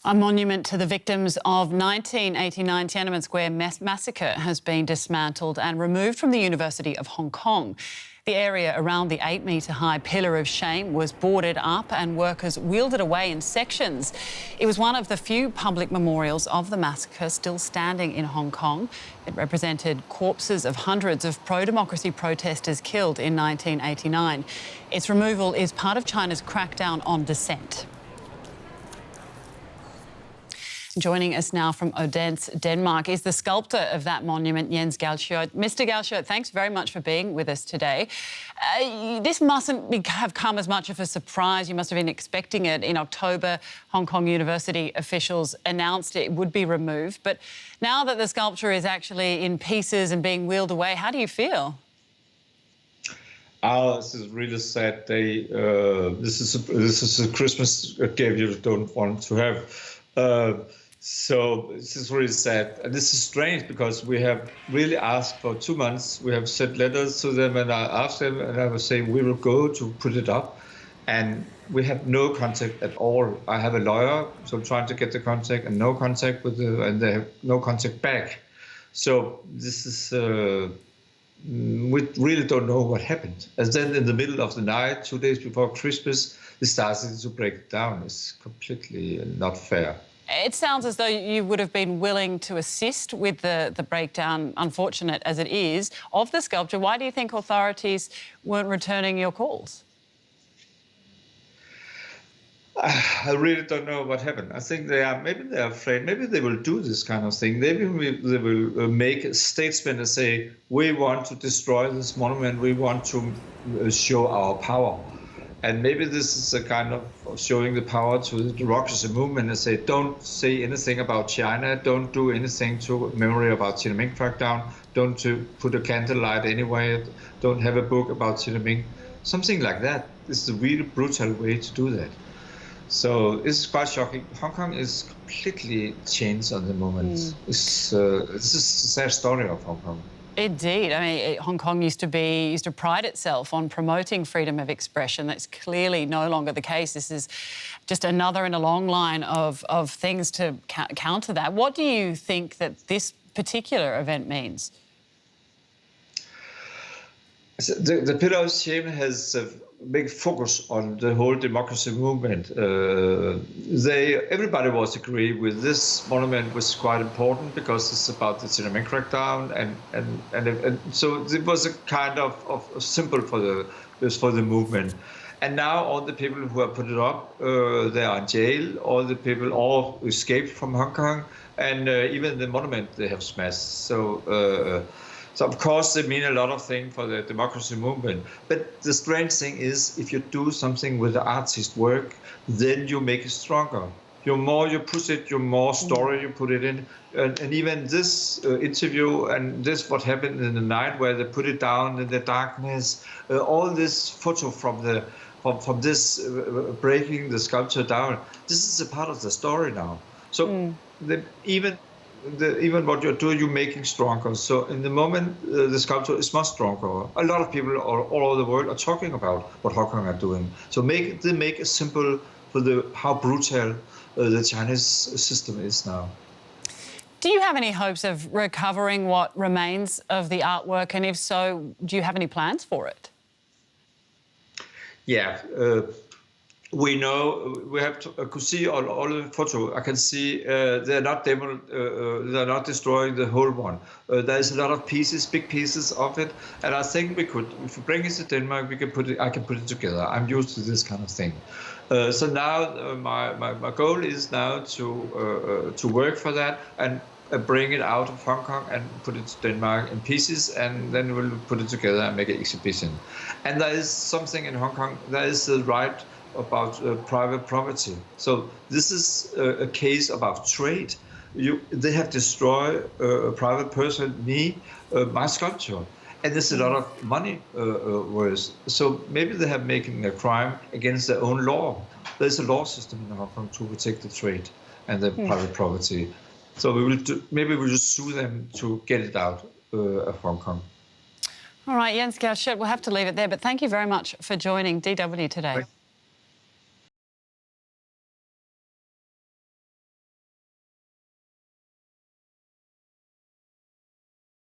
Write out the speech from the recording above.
A monument to the victims of 1989 Tiananmen Square massacre has been dismantled and removed from the University of Hong Kong. The area around the 8-metre-high Pillar of Shame was boarded up and workers wheeled it away in sections. It was one of the few public memorials of the massacre still standing in Hong Kong. It represented corpses of hundreds of pro-democracy protesters killed in 1989. Its removal is part of China's crackdown on dissent. Joining us now from Odense, Denmark, is the sculptor of that monument, Jens Galschiot. Mr. Galschiot, thanks very much for being with us today. This mustn't have come as much of a surprise. You must have been expecting it. In October, Hong Kong University officials announced it would be removed. But now that the sculpture is actually in pieces and being wheeled away, how do you feel? Oh, this is really sad day. This is a Christmas gift you don't want to have. So this is really sad. And this is strange because we have really asked for 2 months. We have sent letters to them and I asked them and I was saying we will go to put it up. And we have no contact at all. I have a lawyer, so I'm trying to get the contact and no contact with them, and they have no contact back. So this is, we really don't know what happened. And then in the middle of the night, 2 days before Christmas, it started to break down. It's completely not fair. It sounds as though you would have been willing to assist with the breakdown, unfortunate as it is, of the sculpture. Why do you think authorities weren't returning your calls? I really don't know what happened. I think maybe they're afraid. Maybe they will do this kind of thing. Maybe they will make a statement and say, we want to destroy this monument. We want to show our power. And maybe this is a kind of showing the power to the democracy movement and say, don't say anything about China, don't do anything to memory about Tiananmen crackdown, don't put a candlelight anywhere, don't have a book about Tiananmen. Something like that. This is a really brutal way to do that. So it's quite shocking. Hong Kong is completely changed at the moment. This is a sad story of Hong Kong. Indeed. I mean, Hong Kong used to pride itself on promoting freedom of expression. That's clearly no longer the case. This is just another in a long line of things to counter that. What do you think that this particular event means? The Pillar of Shame has a big focus on the whole democracy movement. Everybody was agree with this monument was quite important because it's about the Tiananmen crackdown, and so it was a kind of symbol for the movement. And now all the people who have put it up, they are in jail. All the people all escaped from Hong Kong, and even the monument they have smashed. So of course they mean a lot of things for the democracy movement. But the strange thing is, if you do something with the artist work, then you make it stronger. The more you push it, the more story you put it in. And even this interview and this what happened in the night where they put it down in the darkness, all this photo from this breaking the sculpture down, this is a part of the story now. So even what you're doing, you're making stronger. So in the moment, the sculpture is much stronger. A lot of people all over the world are talking about what Hong Kong are doing. So they make a symbol for how brutal the Chinese system is now. Do you have any hopes of recovering what remains of the artwork? And if so, do you have any plans for it? Yeah. We know we have to could see all the photo. I can see they're not destroying the whole one. There's a lot of pieces, big pieces of it, and I think we could, if we bring it to Denmark, we can put it. I can put it together. I'm used to this kind of thing. So now my goal is now to work for that and bring it out of Hong Kong and put it to Denmark in pieces, and then we'll put it together and make an exhibition. And there is something in Hong Kong. There is the right about private property. So this is a case about trade. They have destroyed a private person, my sculpture, and there's a lot of money worth. So maybe they have making a crime against their own law. There's a law system in Hong Kong to protect the trade and the private property. So maybe we'll just sue them to get it out of Hong Kong. All right, Jens Galschiot, we'll have to leave it there, but thank you very much for joining DW today.